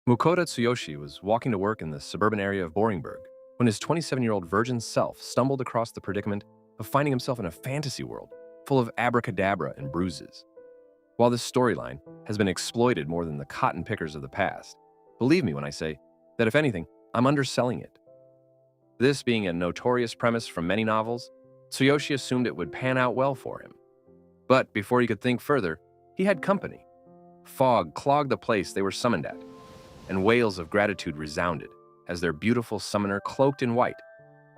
Mukoda Tsuyoshi was walking to work in the suburban area of Boringburg when his 27-year-old virgin self stumbled across the predicament of finding himself in a fantasy world full of abracadabra and bruises. While this storyline has been exploited more than the cotton pickers of the past, believe me when I say that if anything, I'm underselling it. This being a notorious premise from many novels, Tsuyoshi assumed it would pan out well for him. But before he could think further, he had company. Fog clogged the place they were summoned at, and wails of gratitude resounded as their beautiful summoner, cloaked in white,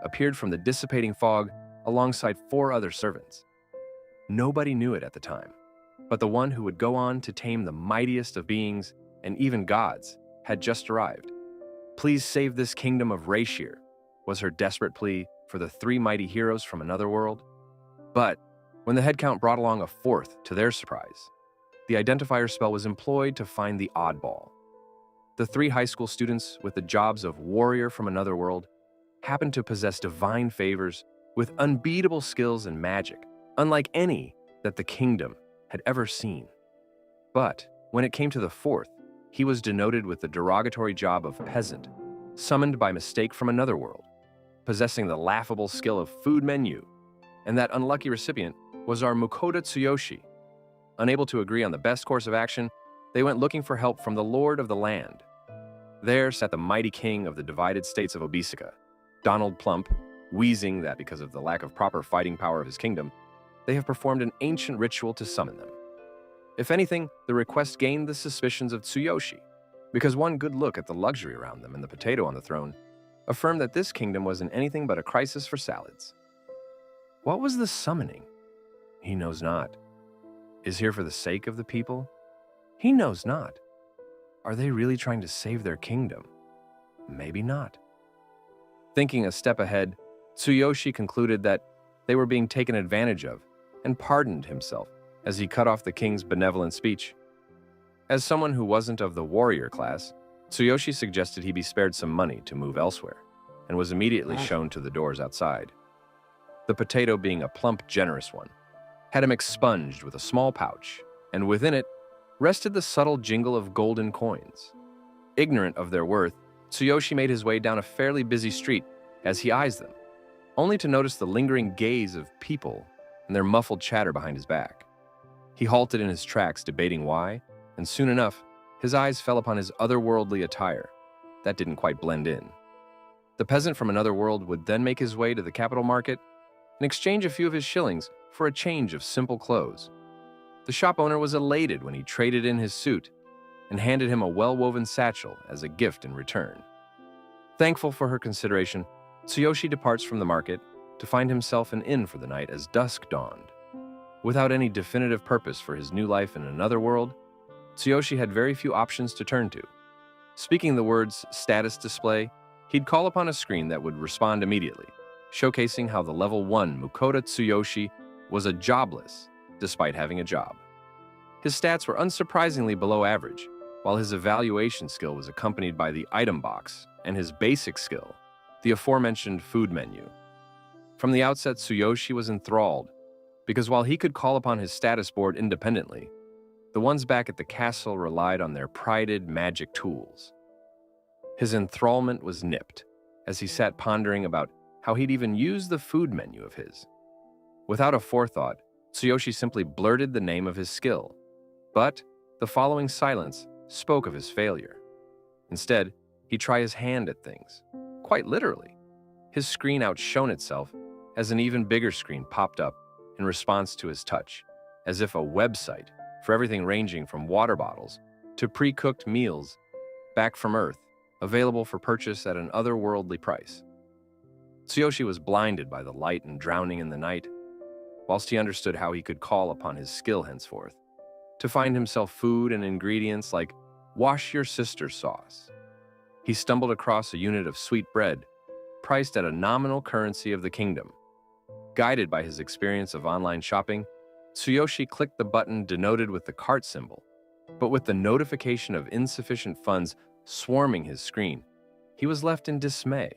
appeared from the dissipating fog alongside 4 other servants. Nobody knew it at the time, but the one who would go on to tame the mightiest of beings and even gods had just arrived. "Please save this kingdom of Rashir," was her desperate plea for the 3 mighty heroes from another world. But when the headcount brought along a 4th to their surprise, the identifier spell was employed to find the oddball. The 3 high school students with the jobs of warrior from another world happened to possess divine favors with unbeatable skills and magic, unlike any that the kingdom had ever seen. But when it came to the 4th, he was denoted with the derogatory job of peasant, summoned by mistake from another world, possessing the laughable skill of food menu, and that unlucky recipient was our Mukoda Tsuyoshi. Unable to agree on the best course of action, they went looking for help from the lord of the land. There sat the mighty king of the divided states of Obisica, Donald Plump, wheezing that because of the lack of proper fighting power of his kingdom, they have performed an ancient ritual to summon them. If anything, the request gained the suspicions of Tsuyoshi, because one good look at the luxury around them and the potato on the throne affirmed that this kingdom wasn't anything but a crisis for salads. What was the summoning? He knows not. Is here for the sake of the people? He knows not. Are they really trying to save their kingdom? Maybe not. Thinking a step ahead, Tsuyoshi concluded that they were being taken advantage of and pardoned himself as he cut off the king's benevolent speech. As someone who wasn't of the warrior class, Tsuyoshi suggested he be spared some money to move elsewhere and was immediately shown to the doors outside. The potato, being a plump, generous one, had him expunged with a small pouch, and within it rested the subtle jingle of golden coins. Ignorant of their worth, Tsuyoshi made his way down a fairly busy street as he eyes them, only to notice the lingering gaze of people and their muffled chatter behind his back. He halted in his tracks, debating why, and soon enough, his eyes fell upon his otherworldly attire. That didn't quite blend in. The peasant from another world would then make his way to the capital market and exchange a few of his shillings for a change of simple clothes. The shop owner was elated when he traded in his suit and handed him a well-woven satchel as a gift in return. Thankful for her consideration, Tsuyoshi departs from the market to find himself an inn for the night as dusk dawned. Without any definitive purpose for his new life in another world, Tsuyoshi had very few options to turn to. Speaking the words status display, he'd call upon a screen that would respond immediately, showcasing how the level 1 Mukoda Tsuyoshi was a jobless despite having a job. His stats were unsurprisingly below average, while his evaluation skill was accompanied by the item box and his basic skill, the aforementioned food menu. From the outset, Tsuyoshi was enthralled, because while he could call upon his status board independently, the ones back at the castle relied on their prided magic tools. His enthrallment was nipped as he sat pondering about how he'd even use the food menu of his. Without a forethought, Tsuyoshi simply blurted the name of his skill, but the following silence spoke of his failure. Instead, he'd try his hand at things. Quite literally. His screen outshone itself as an even bigger screen popped up in response to his touch, as if a website for everything ranging from water bottles to pre-cooked meals back from Earth, available for purchase at an otherworldly price. Tsuyoshi was blinded by the light and drowning in the night, whilst he understood how he could call upon his skill henceforth, to find himself food and ingredients like wash your sister's sauce. He stumbled across a unit of sweet bread, priced at a nominal currency of the kingdom. Guided by his experience of online shopping, Tsuyoshi clicked the button denoted with the cart symbol, but with the notification of insufficient funds swarming his screen, he was left in dismay.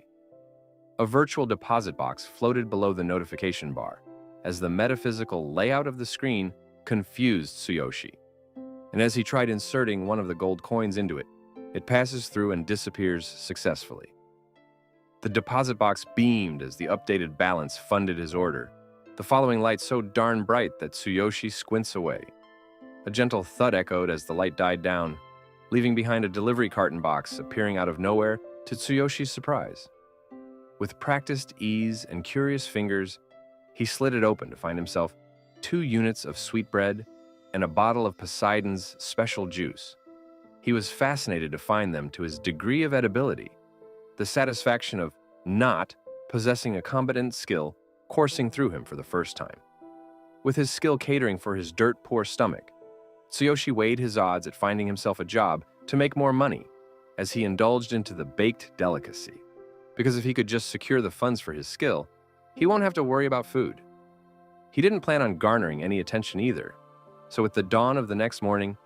A virtual deposit box floated below the notification bar, as the metaphysical layout of the screen confused Tsuyoshi. And as he tried inserting one of the gold coins into it, It passes through and disappears successfully. The deposit box beamed as the updated balance funded his order, the following light so darn bright that Tsuyoshi squints away. A gentle thud echoed as the light died down, leaving behind a delivery carton box appearing out of nowhere to Tsuyoshi's surprise. With practiced ease and curious fingers, he slid it open to find himself 2 units of sweetbread and a bottle of Poseidon's special juice. He was fascinated to find them to his degree of edibility, the satisfaction of not possessing a competent skill coursing through him for the first time. With his skill catering for his dirt-poor stomach, Tsuyoshi weighed his odds at finding himself a job to make more money as he indulged into the baked delicacy. Because if he could just secure the funds for his skill, he won't have to worry about food. He didn't plan on garnering any attention either, so with the dawn of the next morning,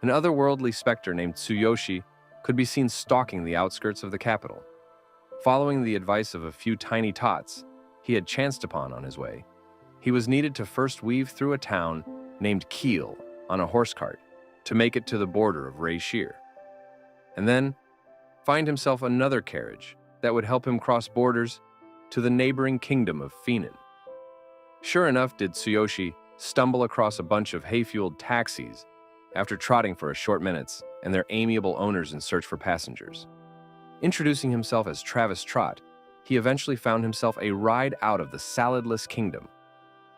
an otherworldly specter named Tsuyoshi could be seen stalking the outskirts of the capital. Following the advice of a few tiny tots he had chanced upon on his way, he was needed to first weave through a town named Kiel on a horse cart to make it to the border of Reishir, and then find himself another carriage that would help him cross borders to the neighboring kingdom of Finan. Sure enough, did Tsuyoshi stumble across a bunch of hay-fueled taxis after trotting for a short minutes and their amiable owners in search for passengers. Introducing himself as Travis Trot, he eventually found himself a ride out of the saladless kingdom.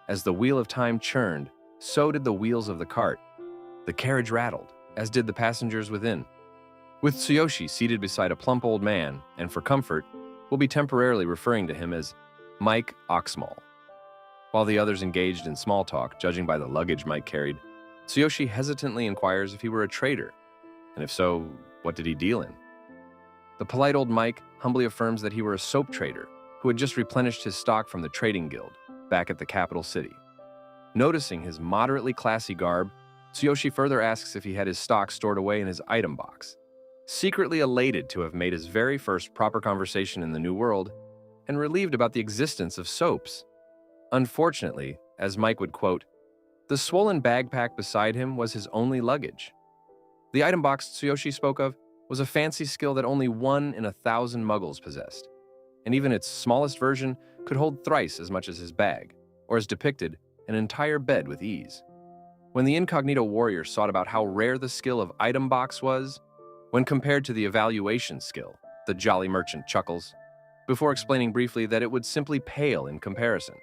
As the wheel of time churned, so did the wheels of the cart. The carriage rattled, as did the passengers within. With Tsuyoshi seated beside a plump old man, and for comfort, we'll be temporarily referring to him as Mike Oxmall. While the others engaged in small talk, judging by the luggage Mike carried, Tsuyoshi hesitantly inquires if he were a trader, and if so, what did he deal in? The polite old Mike humbly affirms that he were a soap trader who had just replenished his stock from the trading guild back at the capital city. Noticing his moderately classy garb, Tsuyoshi further asks if he had his stock stored away in his item box, secretly elated to have made his very first proper conversation in the New World, and relieved about the existence of soaps. Unfortunately, as Mike would quote, the swollen bagpack beside him was his only luggage. The item box Tsuyoshi spoke of was a fancy skill that only 1 in 1,000 muggles possessed, and even its smallest version could hold thrice as much as his bag, or as depicted, an entire bed with ease. When the incognito warrior sought about how rare the skill of item box was, when compared to the evaluation skill, the jolly merchant chuckles, before explaining briefly that it would simply pale in comparison.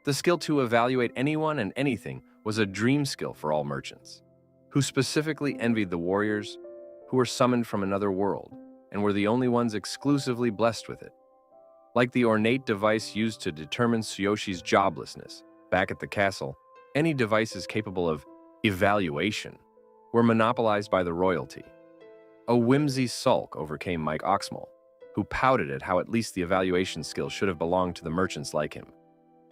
The skill to evaluate anyone and anything was a dream skill for all merchants, who specifically envied the warriors who were summoned from another world and were the only ones exclusively blessed with it. Like the ornate device used to determine Tsuyoshi's joblessness back at the castle, any devices capable of evaluation were monopolized by the royalty. A whimsy sulk overcame Mike Oxmall, who pouted at how at least the evaluation skill should have belonged to the merchants like him,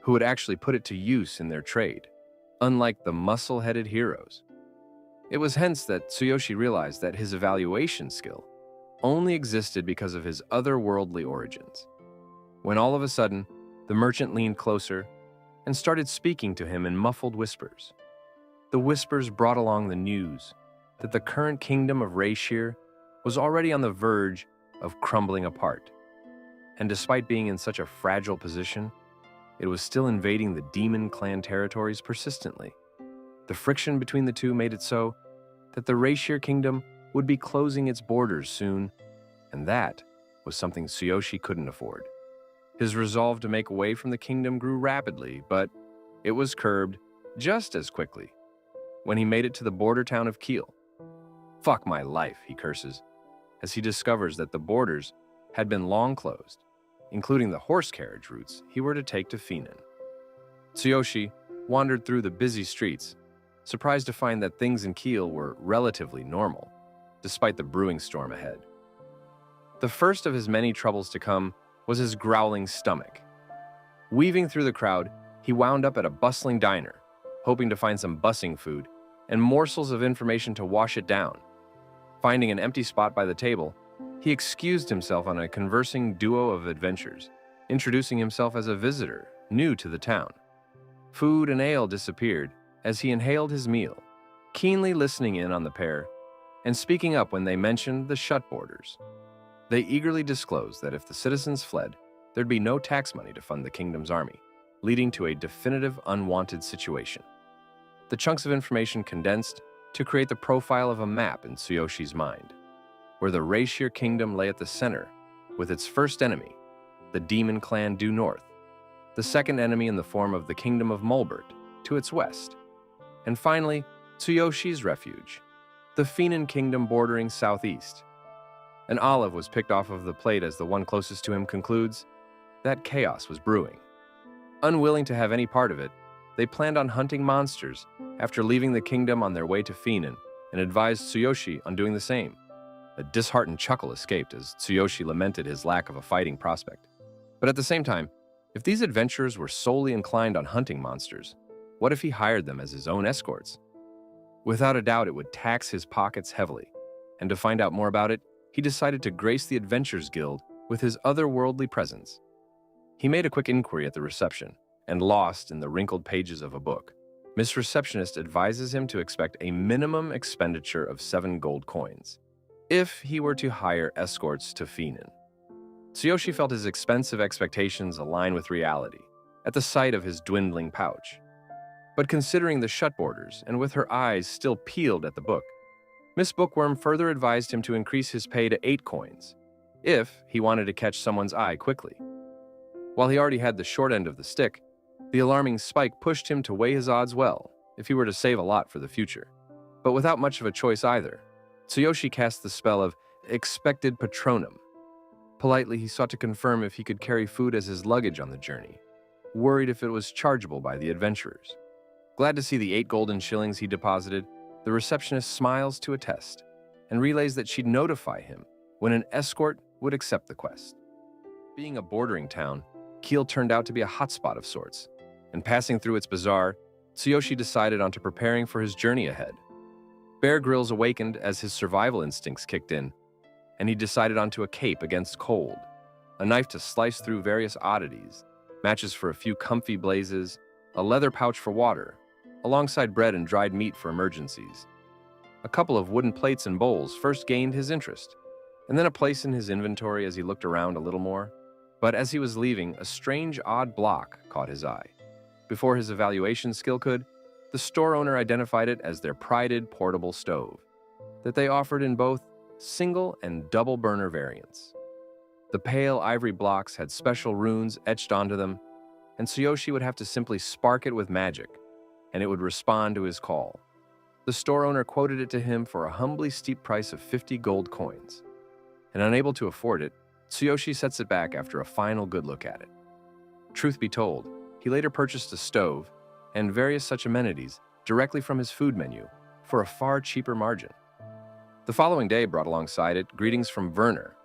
who would actually put it to use in their trade, unlike the muscle-headed heroes. It was hence that Tsuyoshi realized that his evaluation skill only existed because of his otherworldly origins. When all of a sudden, the merchant leaned closer and started speaking to him in muffled whispers. The whispers brought along the news that the current kingdom of Reishir was already on the verge of crumbling apart. And despite being in such a fragile position, it was still invading the demon clan territories persistently. The friction between the two made it so that the Reishir kingdom would be closing its borders soon, and that was something Tsuyoshi couldn't afford. His resolve to make away from the kingdom grew rapidly, but it was curbed just as quickly when he made it to the border town of Kiel. Fuck my life, he curses, as he discovers that the borders had been long closed, including the horse carriage routes he were to take to Finan. Tsuyoshi wandered through the busy streets, surprised to find that things in Kiel were relatively normal, despite the brewing storm ahead. The first of his many troubles to come was his growling stomach. Weaving through the crowd, he wound up at a bustling diner, hoping to find some bussing food and morsels of information to wash it down. Finding an empty spot by the table, he excused himself on a conversing duo of adventures, introducing himself as a visitor new to the town. Food and ale disappeared as he inhaled his meal, keenly listening in on the pair and speaking up when they mentioned the shut borders. They eagerly disclosed that if the citizens fled, there'd be no tax money to fund the kingdom's army, leading to a definitive unwanted situation. The chunks of information condensed to create the profile of a map in Tsuyoshi's mind, where the Reishir kingdom lay at the center, with its first enemy, the demon clan due north, the second enemy in the form of the kingdom of Mulbert to its west, and finally, Tsuyoshi's refuge, the Finan kingdom bordering southeast. An olive was picked off of the plate as the one closest to him concludes that chaos was brewing. Unwilling to have any part of it, they planned on hunting monsters after leaving the kingdom on their way to Finan and advised Tsuyoshi on doing the same. A disheartened chuckle escaped as Tsuyoshi lamented his lack of a fighting prospect. But at the same time, if these adventurers were solely inclined on hunting monsters, what if he hired them as his own escorts? Without a doubt, it would tax his pockets heavily, and to find out more about it, he decided to grace the Adventurers Guild with his otherworldly presence. He made a quick inquiry at the reception, and lost in the wrinkled pages of a book, Miss Receptionist advises him to expect a minimum expenditure of 7 gold coins if he were to hire escorts to Finan. Tsuyoshi felt his expensive expectations align with reality at the sight of his dwindling pouch. But considering the shut borders, and with her eyes still peeled at the book, Miss Bookworm further advised him to increase his pay to 8 coins if he wanted to catch someone's eye quickly. While he already had the short end of the stick, the alarming spike pushed him to weigh his odds well if he were to save a lot for the future. But without much of a choice either, Tsuyoshi cast the spell of Expected Patronum. Politely, he sought to confirm if he could carry food as his luggage on the journey, worried if it was chargeable by the adventurers. Glad to see the 8 golden shillings he deposited, the receptionist smiles to attest and relays that she'd notify him when an escort would accept the quest. Being a bordering town, Kiel turned out to be a hotspot of sorts, and passing through its bazaar, Tsuyoshi decided onto preparing for his journey ahead. Bear Grylls awakened as his survival instincts kicked in, and he decided onto a cape against cold, a knife to slice through various oddities, matches for a few comfy blazes, a leather pouch for water, alongside bread and dried meat for emergencies. A couple of wooden plates and bowls first gained his interest, and then a place in his inventory as he looked around a little more. But as he was leaving, a strange, odd block caught his eye. Before his evaluation skill could, the store owner identified it as their prided portable stove that they offered in both single and double burner variants. The pale ivory blocks had special runes etched onto them, and Tsuyoshi would have to simply spark it with magic, and it would respond to his call. The store owner quoted it to him for a humbly steep price of 50 gold coins, and unable to afford it, Tsuyoshi sets it back after a final good look at it. Truth be told, he later purchased a stove and various such amenities directly from his food menu for a far cheaper margin. The following day brought alongside it greetings from Werner,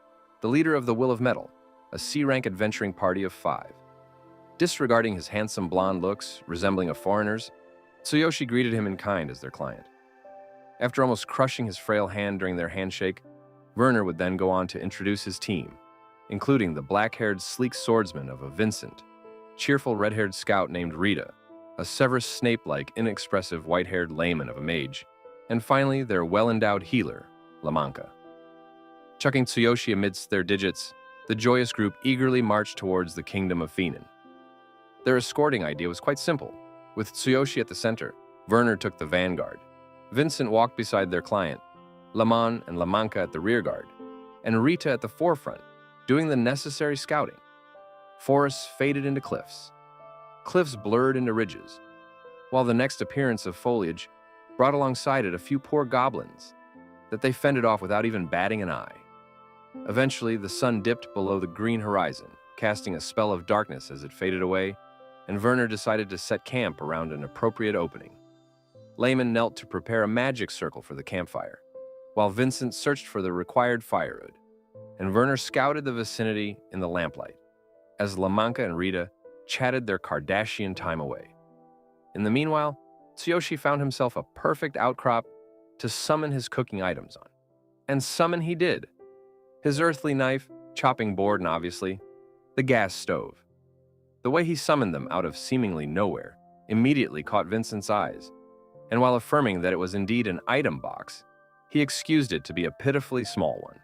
the leader of the Will of Metal, a C-rank adventuring party of 5. Disregarding his handsome blonde looks resembling a foreigner's, Tsuyoshi greeted him in kind as their client. After almost crushing his frail hand during their handshake, Werner would then go on to introduce his team, including the black-haired sleek swordsman of a Vincent, cheerful red-haired scout named Rita, a Severus Snape-like inexpressive white-haired layman of a mage, and finally their well-endowed healer, Manga. Chucking Tsuyoshi amidst their digits, the joyous group eagerly marched towards the kingdom of Finan. Their escorting idea was quite simple. With Tsuyoshi at the center, Werner took the vanguard. Vincent walked beside their client, Laman and Lamanka at the rearguard, and Rita at the forefront, doing the necessary scouting. Forests faded into cliffs. Cliffs blurred into ridges, while the next appearance of foliage brought alongside it a few poor goblins that they fended off without even batting an eye. Eventually, the sun dipped below the green horizon, casting a spell of darkness as it faded away, and Werner decided to set camp around an appropriate opening. Layman knelt to prepare a magic circle for the campfire, while Vincent searched for the required firewood, and Werner scouted the vicinity in the lamplight, as Lamanka and Rita chatted their Kardashian time away. In the meanwhile, Tsuyoshi found himself a perfect outcrop to summon his cooking items on. And summon he did. His earthly knife, chopping board, and obviously, the gas stove. The way he summoned them out of seemingly nowhere immediately caught Vincent's eyes, and while affirming that it was indeed an item box, he excused it to be a pitifully small one.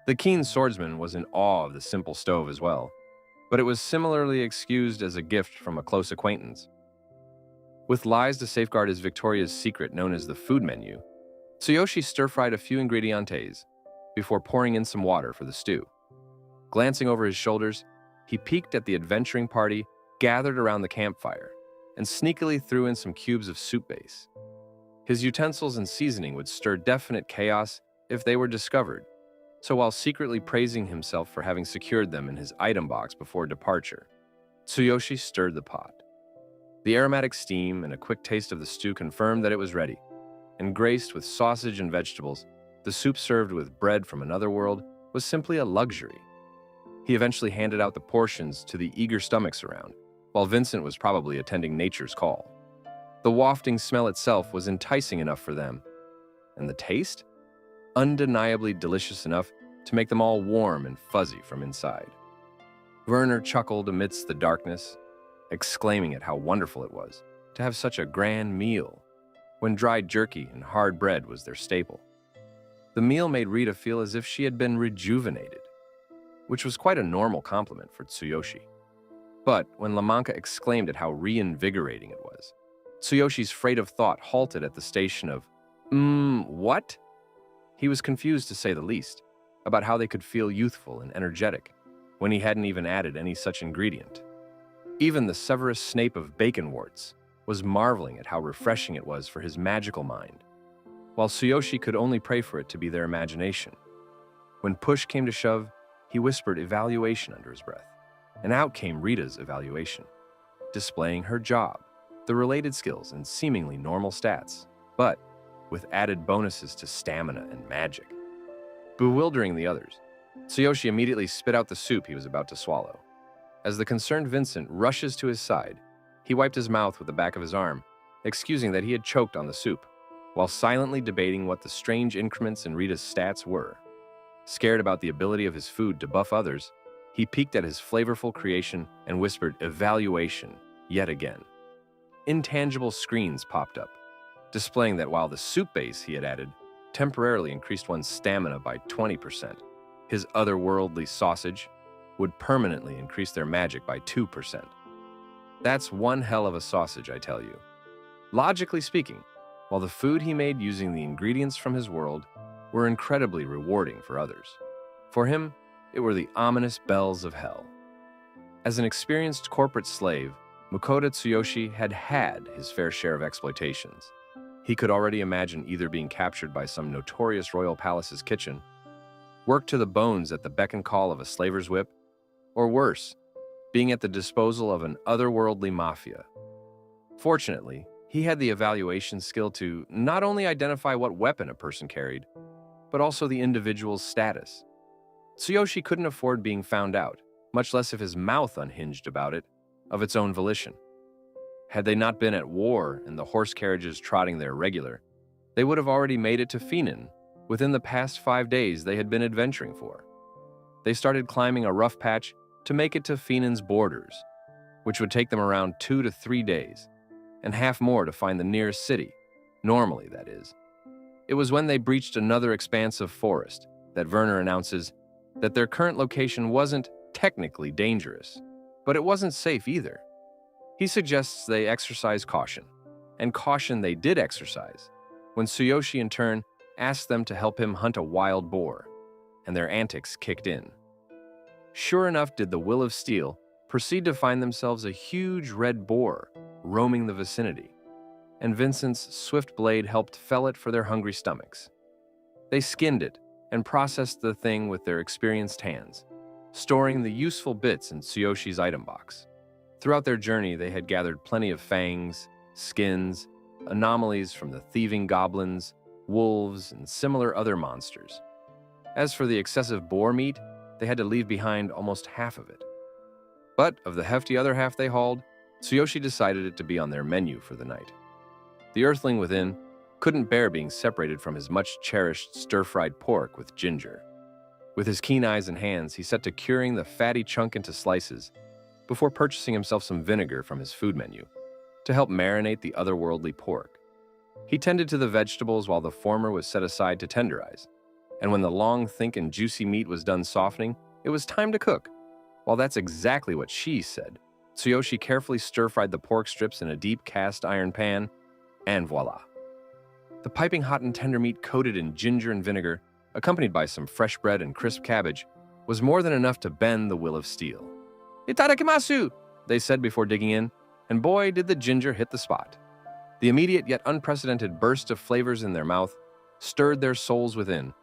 The keen swordsman was in awe of the simple stove as well, but it was similarly excused as a gift from a close acquaintance. With lies to safeguard his Victoria's secret known as the food menu, Tsuyoshi stir-fried a few ingredientes before pouring in some water for the stew. Glancing over his shoulders, he peeked at the adventuring party gathered around the campfire and sneakily threw in some cubes of soup base. His utensils and seasoning would stir definite chaos if they were discovered, so while secretly praising himself for having secured them in his item box before departure, Tsuyoshi stirred the pot. The aromatic steam and a quick taste of the stew confirmed that it was ready, and graced with sausage and vegetables, the soup served with bread from another world was simply a luxury. He eventually handed out the portions to the eager stomachs around, while Vincent was probably attending nature's call. The wafting smell itself was enticing enough for them, and the taste? Undeniably delicious enough to make them all warm and fuzzy from inside. Werner chuckled amidst the darkness, exclaiming at how wonderful it was to have such a grand meal when dried jerky and hard bread was their staple. The meal made Rita feel as if she had been rejuvenated, which was quite a normal compliment for Tsuyoshi. But when Manga exclaimed at how reinvigorating it was, Tsuyoshi's freight of thought halted at the station of, what? He was confused to say the least about how they could feel youthful and energetic when he hadn't even added any such ingredient. Even the Severus Snape of bacon warts was marveling at how refreshing it was for his magical mind, while Tsuyoshi could only pray for it to be their imagination. When push came to shove, he whispered evaluation under his breath, and out came Rita's evaluation, displaying her job, the related skills, and seemingly normal stats, but with added bonuses to stamina and magic. Bewildering the others, Tsuyoshi immediately spit out the soup he was about to swallow. As the concerned Vincent rushes to his side, he wiped his mouth with the back of his arm, excusing that he had choked on the soup, while silently debating what the strange increments in Rita's stats were. Scared about the ability of his food to buff others, he peeked at his flavorful creation and whispered evaluation yet again. Intangible screens popped up, displaying that while the soup base he had added temporarily increased one's stamina by 20%, his otherworldly sausage would permanently increase their magic by 2%. That's one hell of a sausage, I tell you. Logically speaking, while the food he made using the ingredients from his world were incredibly rewarding for others, for him, it were the ominous bells of hell. As an experienced corporate slave, Makoto Tsuyoshi had had his fair share of exploitations. He could already imagine either being captured by some notorious royal palace's kitchen, worked to the bones at the beck and call of a slaver's whip, or worse, being at the disposal of an otherworldly mafia. Fortunately, he had the evaluation skill to not only identify what weapon a person carried, but also the individual's status. Tsuyoshi couldn't afford being found out, much less if his mouth unhinged about it, of its own volition. Had they not been at war and the horse carriages trotting there regular, they would have already made it to Fenin within the past 5 days they had been adventuring for. They started climbing a rough patch to make it to Fenin's borders, which would take them around 2 to 3 days, and half more to find the nearest city, normally that is. It was when they breached another expanse of forest that Werner announces that their current location wasn't technically dangerous, but it wasn't safe either. He suggests they exercise caution, and caution they did exercise, when Tsuyoshi in turn asked them to help him hunt a wild boar, and their antics kicked in. Sure enough did the Will of Steel proceed to find themselves a huge red boar roaming the vicinity, and Vincent's swift blade helped fell it for their hungry stomachs. They skinned it and processed the thing with their experienced hands, storing the useful bits in Tsuyoshi's item box. Throughout their journey, they had gathered plenty of fangs, skins, anomalies from the thieving goblins, wolves, and similar other monsters. As for the excessive boar meat, they had to leave behind almost half of it. But of the hefty other half they hauled, Tsuyoshi decided it to be on their menu for the night. The earthling within couldn't bear being separated from his much-cherished stir-fried pork with ginger. With his keen eyes and hands, he set to curing the fatty chunk into slices before purchasing himself some vinegar from his food menu to help marinate the otherworldly pork. He tended to the vegetables while the former was set aside to tenderize. And when the long, thick, and juicy meat was done softening, it was time to cook. While that's exactly what she said, Tsuyoshi carefully stir-fried the pork strips in a deep cast iron pan, and voila. The piping hot and tender meat coated in ginger and vinegar, accompanied by some fresh bread and crisp cabbage, was more than enough to bend the will of steel. "Itadakimasu!" they said before digging in, and boy, did the ginger hit the spot. The immediate yet unprecedented burst of flavors in their mouth stirred their souls within,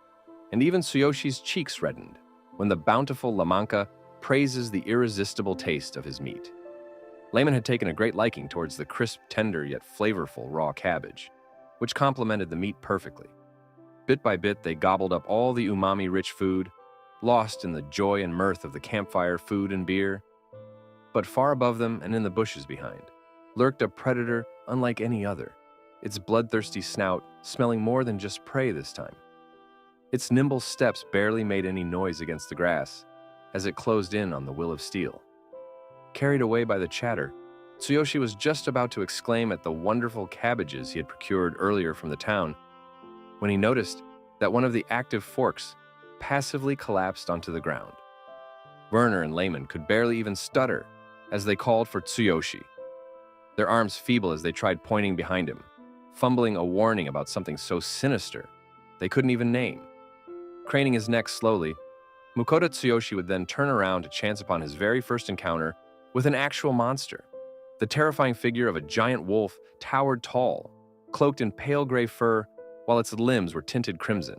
and even Tsuyoshi's cheeks reddened when the bountiful Lamanka praises the irresistible taste of his meat. Layman had taken a great liking towards the crisp, tender, yet flavorful raw cabbage, which complemented the meat perfectly. Bit by bit, they gobbled up all the umami-rich food, lost in the joy and mirth of the campfire, food, and beer. But far above them and in the bushes behind, lurked a predator unlike any other, its bloodthirsty snout smelling more than just prey this time. Its nimble steps barely made any noise against the grass as it closed in on the will of steel. Carried away by the chatter, Tsuyoshi was just about to exclaim at the wonderful cabbages he had procured earlier from the town when he noticed that one of the active forks passively collapsed onto the ground. Werner and Layman could barely even stutter as they called for Tsuyoshi, their arms feeble as they tried pointing behind him, fumbling a warning about something so sinister they couldn't even name. Craning his neck slowly, Mukoda Tsuyoshi would then turn around to chance upon his very first encounter with an actual monster. The terrifying figure of a giant wolf towered tall, cloaked in pale gray fur while its limbs were tinted crimson,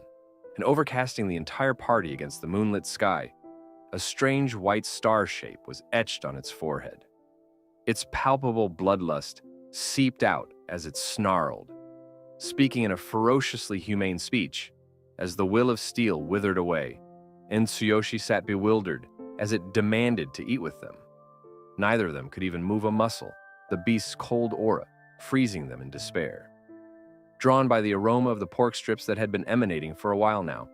and overcasting the entire party against the moonlit sky, a strange white star shape was etched on its forehead. Its palpable bloodlust seeped out as it snarled, speaking in a ferociously humane speech as the will of steel withered away, and Tsuyoshi sat bewildered as it demanded to eat with them. Neither of them could even move a muscle, the beast's cold aura freezing them in despair. Drawn by the aroma of the pork strips that had been emanating for a while now,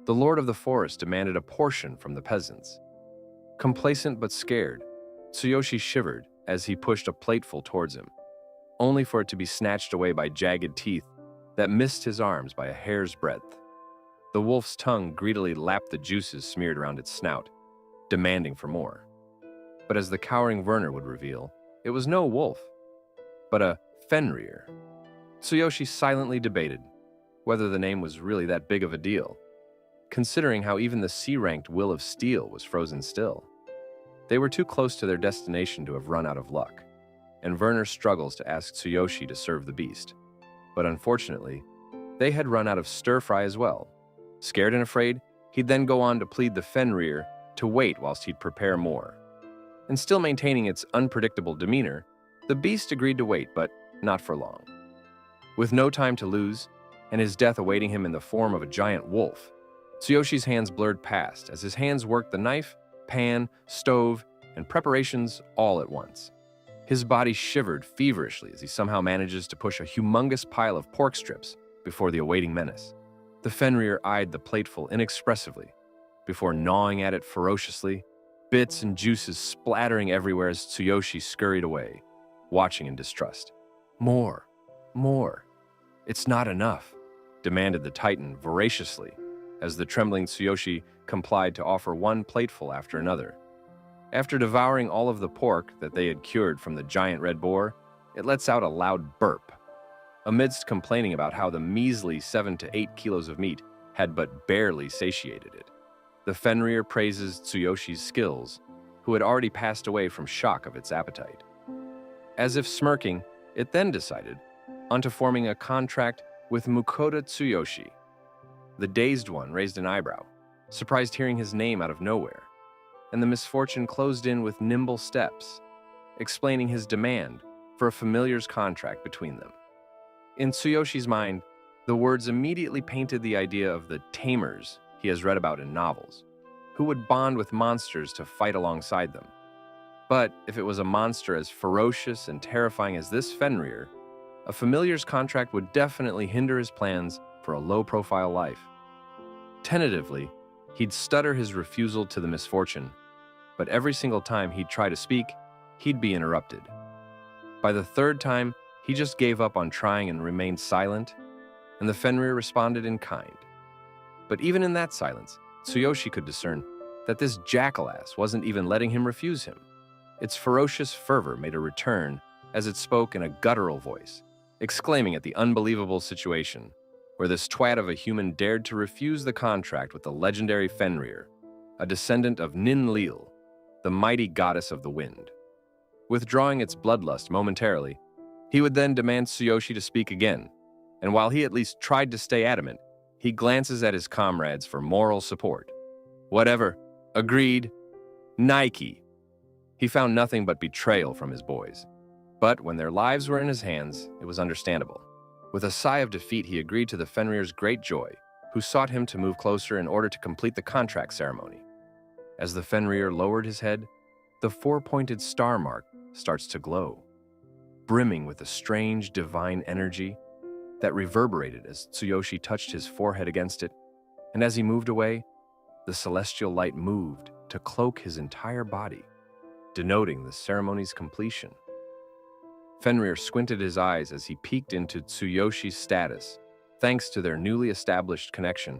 the lord of the forest demanded a portion from the peasants. Complacent but scared, Tsuyoshi shivered as he pushed a plateful towards him, only for it to be snatched away by jagged teeth that missed his arms by a hair's breadth. The wolf's tongue greedily lapped the juices smeared around its snout, demanding for more. But as the cowering Werner would reveal, it was no wolf, but a Fenrir. Tsuyoshi silently debated whether the name was really that big of a deal, considering how even the C-ranked will of steel was frozen still. They were too close to their destination to have run out of luck, and Werner struggles to ask Tsuyoshi to serve the beast. But unfortunately, they had run out of stir-fry as well. Scared and afraid, he'd then go on to plead the Fenrir to wait whilst he'd prepare more. And still maintaining its unpredictable demeanor, the beast agreed to wait, but not for long. With no time to lose, and his death awaiting him in the form of a giant wolf, Tsuyoshi's hands blurred past as his hands worked the knife, pan, stove, and preparations all at once. His body shivered feverishly as he somehow manages to push a humongous pile of pork strips before the awaiting menace. The Fenrir eyed the plateful inexpressively before gnawing at it ferociously, bits and juices splattering everywhere as Tsuyoshi scurried away, watching in distrust. More. It's not enough, demanded the Titan voraciously, as the trembling Tsuyoshi complied to offer one plateful after another. After devouring all of the pork that they had cured from the giant red boar, it lets out a loud burp. Amidst complaining about how the measly 7 to 8 kilos of meat had but barely satiated it, the Fenrir praises Tsuyoshi's skills, who had already passed away from shock of its appetite. As if smirking, it then decided onto forming a contract with Mukoda Tsuyoshi. The dazed one raised an eyebrow, surprised hearing his name out of nowhere, and the misfortune closed in with nimble steps, explaining his demand for a familiar's contract between them. In Tsuyoshi's mind, the words immediately painted the idea of the tamers he has read about in novels, who would bond with monsters to fight alongside them. But if it was a monster as ferocious and terrifying as this Fenrir, a familiar's contract would definitely hinder his plans for a low-profile life. Tentatively, he'd stutter his refusal to the misfortune, but every single time he'd try to speak, he'd be interrupted. By the third time, he just gave up on trying and remained silent, and the Fenrir responded in kind. But even in that silence, Tsuyoshi could discern that this jackal-ass wasn't even letting him refuse him. Its ferocious fervor made a return as it spoke in a guttural voice, exclaiming at the unbelievable situation where this twat of a human dared to refuse the contract with the legendary Fenrir, a descendant of Ninlil, the mighty goddess of the wind. Withdrawing its bloodlust momentarily, he would then demand Tsuyoshi to speak again, and while he at least tried to stay adamant, he glances at his comrades for moral support. Whatever. Agreed. Nike. He found nothing but betrayal from his boys. But when their lives were in his hands, it was understandable. With a sigh of defeat, he agreed to the Fenrir's great joy, who sought him to move closer in order to complete the contract ceremony. As the Fenrir lowered his head, the four-pointed star mark starts to glow, brimming with a strange divine energy that reverberated as Tsuyoshi touched his forehead against it, and as he moved away, the celestial light moved to cloak his entire body, denoting the ceremony's completion. Fenrir squinted his eyes as he peeked into Tsuyoshi's status, thanks to their newly established connection,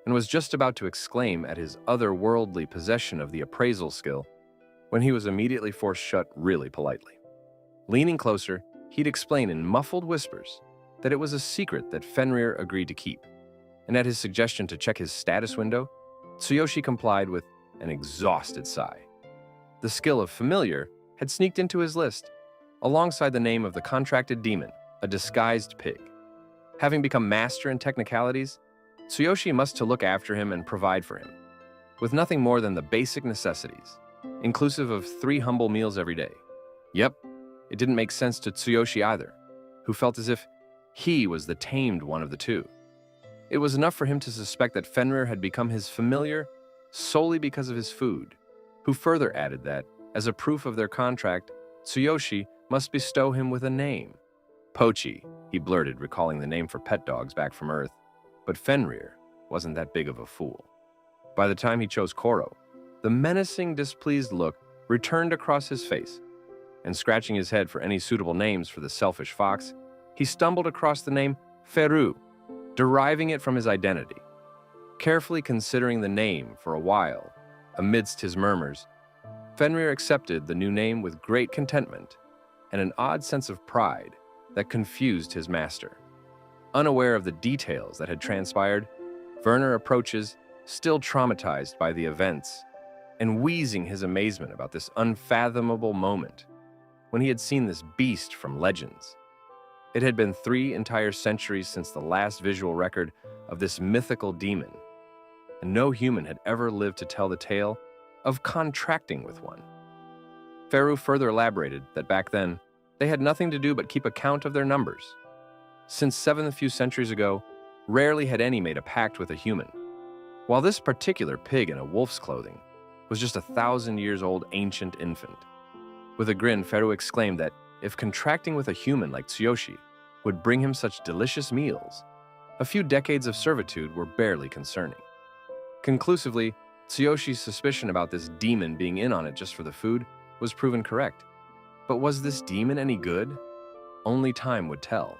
and was just about to exclaim at his otherworldly possession of the appraisal skill when he was immediately forced shut really politely. Leaning closer, he'd explain in muffled whispers that it was a secret that Fenrir agreed to keep, and at his suggestion to check his status window, Tsuyoshi complied with an exhausted sigh. The skill of familiar had sneaked into his list, alongside the name of the contracted demon, a disguised pig. Having become master in technicalities, Tsuyoshi must to look after him and provide for him, with nothing more than the basic necessities, inclusive of 3 humble meals every day. Yep, it didn't make sense to Tsuyoshi either, who felt as if he was the tamed one of the two. It was enough for him to suspect that Fenrir had become his familiar solely because of his food, who further added that, as a proof of their contract, Tsuyoshi must bestow him with a name. Pochi, he blurted, recalling the name for pet dogs back from Earth, but Fenrir wasn't that big of a fool. By the time he chose Koro, the menacing, displeased look returned across his face, and scratching his head for any suitable names for the selfish fox, he stumbled across the name Feru, deriving it from his identity. Carefully considering the name for a while, amidst his murmurs, Fenrir accepted the new name with great contentment and an odd sense of pride that confused his master. Unaware of the details that had transpired, Werner approaches, still traumatized by the events, and wheezing his amazement about this unfathomable moment when he had seen this beast from legends. It had been 3 entire centuries since the last visual record of this mythical demon, and no human had ever lived to tell the tale of contracting with one. Feru further elaborated that back then, they had nothing to do but keep account of their numbers. Since 7 few centuries ago, rarely had any made a pact with a human, while this particular pig in a wolf's clothing was just a 1,000-years-old ancient infant. With a grin, Feru exclaimed that if contracting with a human like Tsuyoshi would bring him such delicious meals, a few decades of servitude were barely concerning. Conclusively, Tsuyoshi's suspicion about this demon being in on it just for the food was proven correct. But was this demon any good? Only time would tell.